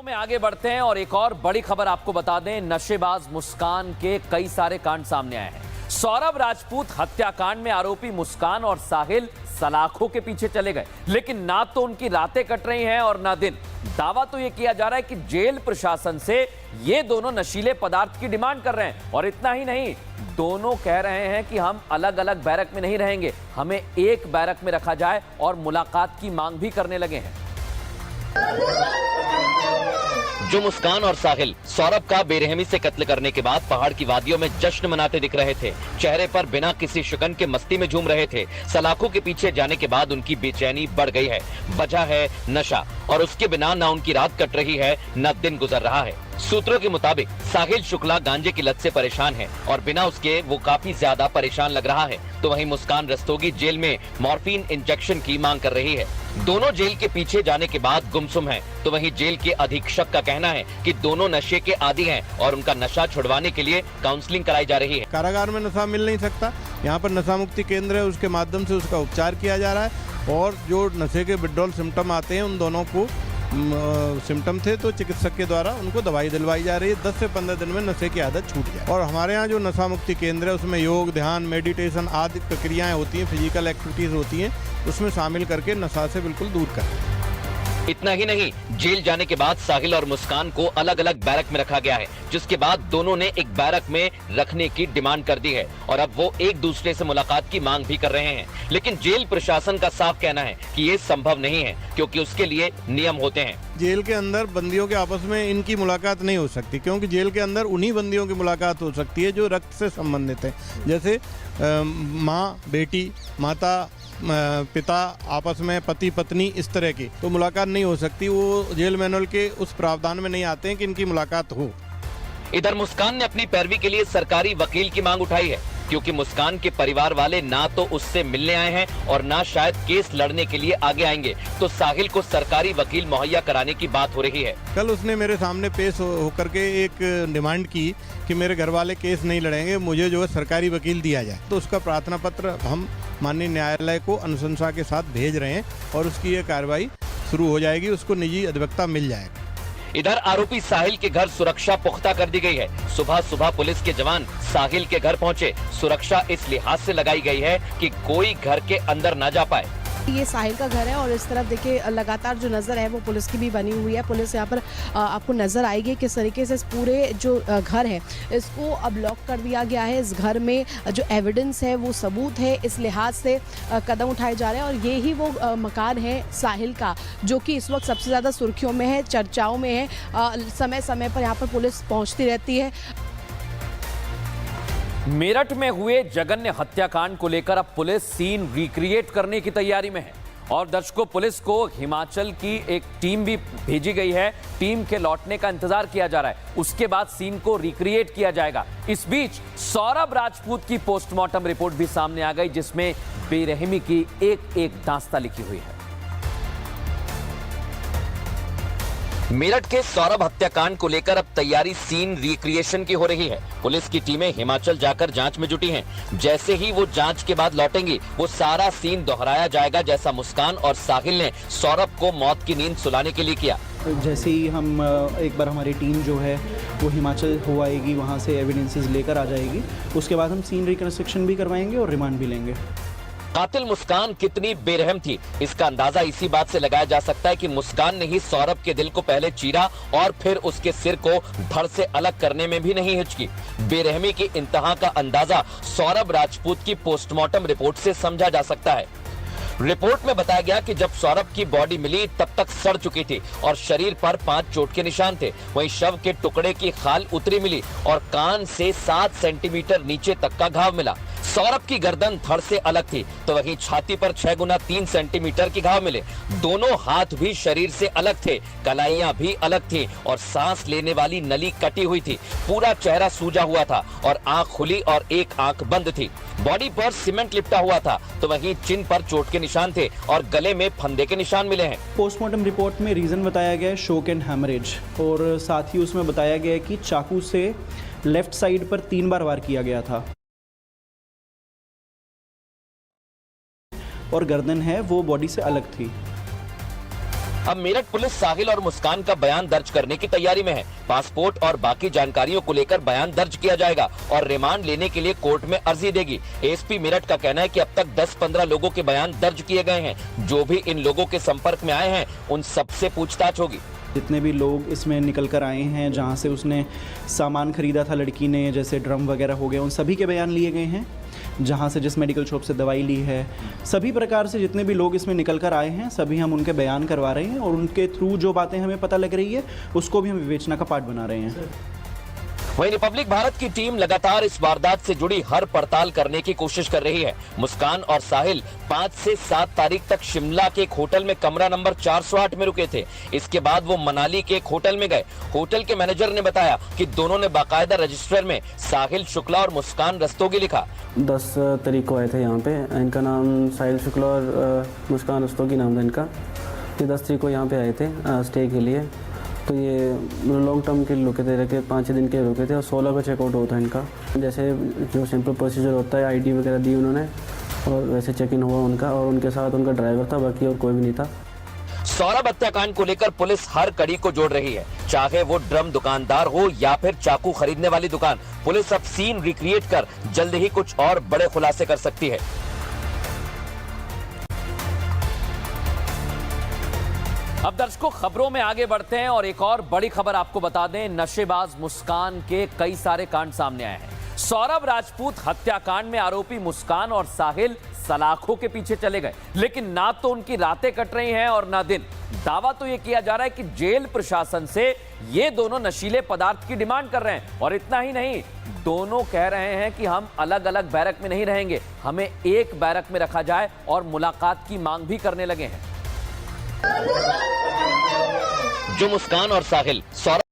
खबरों में आगे बढ़ते हैं और एक और बड़ी खबर आपको बता दें। नशेबाज मुस्कान के कई सारे कांड सामने आए हैं। सौरभ राजपूत हत्याकांड में आरोपी मुस्कान और साहिल सलाखों के पीछे चले गए, लेकिन ना तो उनकी रातें कट रही हैं और ना दिन। दावा तो यह किया जा रहा है कि जेल प्रशासन से ये दोनों नशीले पदार्थ की डिमांड कर रहे हैं। और इतना ही नहीं, दोनों कह रहे हैं कि हम अलग अलग बैरक में नहीं रहेंगे, हमें एक बैरक में रखा जाए और मुलाकात की मांग भी करने लगे हैं। जो मुस्कान और साहिल सौरभ का बेरहमी से कत्ल करने के बाद पहाड़ की वादियों में जश्न मनाते दिख रहे थे, चेहरे पर बिना किसी शिकन के मस्ती में झूम रहे थे। सलाखों के पीछे जाने के बाद उनकी बेचैनी बढ़ गई है। वजह है नशा, और उसके बिना न उनकी रात कट रही है न दिन गुजर रहा है। सूत्रों के मुताबिक साहिल शुक्ला गांजे की लत से परेशान है और बिना उसके वो काफी ज्यादा परेशान लग रहा है। तो वहीं मुस्कान रस्तोगी जेल में मॉर्फिन इंजेक्शन की मांग कर रही है। दोनों जेल के पीछे जाने के बाद गुमसुम हैं। तो वहीं जेल के अधीक्षक का कहना है कि दोनों नशे के आदी हैं और उनका नशा छुड़वाने के लिए काउंसलिंग कराई जा रही है। कारागार में नशा मिल नहीं सकता, यहाँ पर नशा मुक्ति केंद्र है, उसके माध्यम से उसका उपचार किया जा रहा है। और जो नशे के विड्रॉल सिम्टम आते हैं, उन दोनों को सिम्टम थे तो चिकित्सक के द्वारा उनको दवाई दिलवाई जा रही है। 10 से 15 दिन में नशे की आदत छूट जाए। और हमारे यहाँ जो नशा मुक्ति केंद्र है उसमें योग, ध्यान, मेडिटेशन आदि प्रक्रियाएं होती हैं, फिजिकल एक्टिविटीज होती हैं, उसमें शामिल करके नशा से बिल्कुल दूर करें। इतना ही नहीं, जेल जाने के बाद साहिल और मुस्कान को अलग अलग बैरक में रखा गया है, जिसके बाद दोनों ने एक बैरक में रखने की डिमांड कर दी है और अब वो एक दूसरे से मुलाकात की मांग भी कर रहे हैं। लेकिन जेल प्रशासन का साफ कहना है कि ये संभव नहीं है, क्योंकि उसके लिए नियम होते हैं। जेल के अंदर बंदियों के आपस में इनकी मुलाकात नहीं हो सकती, क्योंकि जेल के अंदर उन्हीं बंदियों की मुलाकात हो सकती है जो रक्त से संबंधित है। जैसे माँ बेटी, माता पिता आपस में, पति पत्नी, इस तरह की तो मुलाकात नहीं हो सकती। वो जेल मैनुअल के उस प्रावधान में नहीं आते हैं कि इनकी मुलाकात हो। इधर मुस्कान ने अपनी पैरवी के लिए सरकारी वकील की मांग उठाई है, क्योंकि मुस्कान के परिवार वाले ना तो उससे मिलने आए हैं और ना शायद केस लड़ने के लिए आगे आएंगे। तो साहिल को सरकारी वकील मुहैया कराने की बात हो रही है। कल उसने मेरे सामने पेश होकर के एक डिमांड की कि मेरे घर वाले केस नहीं लड़ेंगे, मुझे जो है सरकारी वकील दिया जाए। तो उसका प्रार्थना पत्र हम माननीय न्यायालय को अनुशंसा के साथ भेज रहे हैं और उसकी ये कार्रवाई शुरू हो जाएगी, उसको निजी अधिवक्ता मिल जाएगा। इधर आरोपी साहिल के घर सुरक्षा पुख्ता कर दी गई है। सुबह सुबह पुलिस के जवान साहिल के घर पहुंचे। सुरक्षा इस लिहाज से लगाई गई है कि कोई घर के अंदर न जा पाए। ये साहिल का घर है और इस तरफ देखिए लगातार जो नज़र है वो पुलिस की भी बनी हुई है। पुलिस यहाँ पर आपको नज़र आएगी किस तरीके से इस पूरे जो घर है इसको अब लॉक कर दिया गया है। इस घर में जो एविडेंस है वो सबूत है, इस लिहाज से कदम उठाए जा रहे हैं। और ये ही वो मकान है साहिल का जो कि इस वक्त सबसे ज़्यादा सुर्खियों में है, चर्चाओं में है। समय समय पर यहाँ पर पुलिस पहुँचती रहती है। मेरठ में हुए जघन्य हत्याकांड को लेकर अब पुलिस सीन रिक्रिएट करने की तैयारी में है और दर्शकों, पुलिस को हिमाचल की एक टीम भी भेजी गई है। टीम के लौटने का इंतजार किया जा रहा है, उसके बाद सीन को रिक्रिएट किया जाएगा। इस बीच सौरभ राजपूत की पोस्टमार्टम रिपोर्ट भी सामने आ गई, जिसमें बेरहमी की एक एक दास्तां लिखी हुई है। मेरठ के सौरभ हत्याकांड को लेकर अब तैयारी सीन रिक्रिएशन की हो रही है। पुलिस की टीमें हिमाचल जाकर जांच में जुटी हैं। जैसे ही वो जांच के बाद लौटेंगी, वो सारा सीन दोहराया जाएगा जैसा मुस्कान और साहिल ने सौरभ को मौत की नींद सुलाने के लिए किया। जैसे ही हम एक बार हमारी टीम जो है वो हिमाचल हो आएगी, वहाँ से एविडेंसेस लेकर आ जाएगी, उसके बाद हम सीन रिकंस्ट्रक्शन भी करवाएंगे और रिमांड भी लेंगे। कातिल मुस्कान कितनी बेरहम थी, इसका अंदाजा इसी बात से लगाया जा सकता है कि मुस्कान ने ही सौरभ के दिल को पहले चीरा और फिर उसके सिर को धड़ से अलग करने में भी नहीं हिचकी। बेरहमी की इंतहा का अंदाजा सौरभ राजपूत की पोस्टमार्टम रिपोर्ट से समझा जा सकता है। रिपोर्ट में बताया गया कि जब सौरभ की बॉडी मिली तब तक सड़ चुकी थी और शरीर पर 5 चोट के निशान थे। वहीं शव के टुकड़े की खाल उतरी मिली और कान से 7 सेंटीमीटर नीचे तक का घाव मिला। सौरभ की गर्दन धड़ से अलग थी, तो वहीं छाती पर 6 गुना 3 सेंटीमीटर के घाव मिले। दोनों हाथ भी शरीर से अलग थे, कलाइयां भी अलग थी और सांस लेने वाली नली कटी हुई थी। पूरा चेहरा सूजा हुआ था और आंख खुली और एक आंख बंद थी। बॉडी पर सीमेंट लिपटा हुआ था, तो वहीं चिन पर चोट के निशान थे और गले में फंदे के निशान मिले हैं। पोस्टमार्टम रिपोर्ट में रीजन बताया गया है शोक एंड हैमरेज, और साथ ही उसमें बताया गया है कि चाकू से लेफ्ट साइड पर 3 बार वार किया गया था और गर्दन है वो बॉडी से अलग थी। अब मेरठ पुलिस साहिल और मुस्कान का बयान दर्ज करने की तैयारी में है। पासपोर्ट और बाकी जानकारियों को लेकर बयान दर्ज किया जाएगा और रिमांड लेने के लिए कोर्ट में अर्जी देगी। एसपी मेरठ का कहना है कि अब तक 10-15 लोगों के बयान दर्ज किए गए हैं। जो भी इन लोगों के संपर्क में आए हैं उन सबसे पूछताछ होगी। जितने भी लोग इसमें निकल कर आए हैं, जहाँ से उसने सामान खरीदा था लड़की ने, जैसे ड्रम वगैरह हो गए, उन सभी के बयान लिए गए हैं। जहाँ से जिस मेडिकल शॉप से दवाई ली है, सभी प्रकार से जितने भी लोग इसमें निकल कर आए हैं सभी हम उनके बयान करवा रहे हैं और उनके थ्रू जो बातें हमें पता लग रही है उसको भी हम विवेचना का पार्ट बना रहे हैं। वहीं रिपब्लिक भारत की टीम लगातार इस वारदात से जुड़ी हर पड़ताल करने की कोशिश कर रही है। मुस्कान और साहिल 5 से 7 तारीख तक शिमला के एक होटल में कमरा नंबर 408 में रुके थे। इसके बाद वो मनाली के एक होटल में गए। होटल के मैनेजर ने बताया कि दोनों ने बाकायदा रजिस्टर में साहिल शुक्ला और मुस्कान रस्तोगी लिखा। 10 तारीख को आए थे यहाँ पे। इनका नाम साहिल शुक्ला और मुस्कान रस्तोगी नाम था इनका। ये 10 तारीख को यहाँ पे आए थे स्टे के लिए। तो ये लॉन्ग टर्म के रुके थे, 5 दिन के रुके थे और 16 को चेकआउट होता है इनका। जैसे जो सिंपल प्रोसीजर होता है, आईडी वगैरह दी उन्होंने और वैसे चेक इन हुआ उनका और उनके साथ उनका ड्राइवर था, बाकी और कोई भी नहीं था। सौरभ हत्याकांड को लेकर पुलिस हर कड़ी को जोड़ रही है, चाहे वो ड्रम दुकानदार हो या फिर चाकू खरीदने वाली दुकान। पुलिस अब सीन रिक्रिएट कर जल्द ही कुछ और बड़े खुलासे कर सकती है। अब दर्शकों खबरों में आगे बढ़ते हैं और एक और बड़ी खबर आपको बता दें। नशेबाज मुस्कान के कई सारे कांड सामने आए हैं। सौरभ राजपूत हत्याकांड में आरोपी मुस्कान और साहिल सलाखों के पीछे चले गए, लेकिन ना तो उनकी रातें कट रही हैं और ना दिन। दावा तो यह किया जा रहा है कि जेल प्रशासन से ये दोनों नशीले पदार्थ की डिमांड कर रहे हैं और इतना ही नहीं, दोनों कह रहे हैं कि हम अलग अलग बैरक में नहीं रहेंगे, हमें एक बैरक में रखा जाए और मुलाकात की मांग भी करने लगे हैं। जो मुस्कान और साहिल सौरभ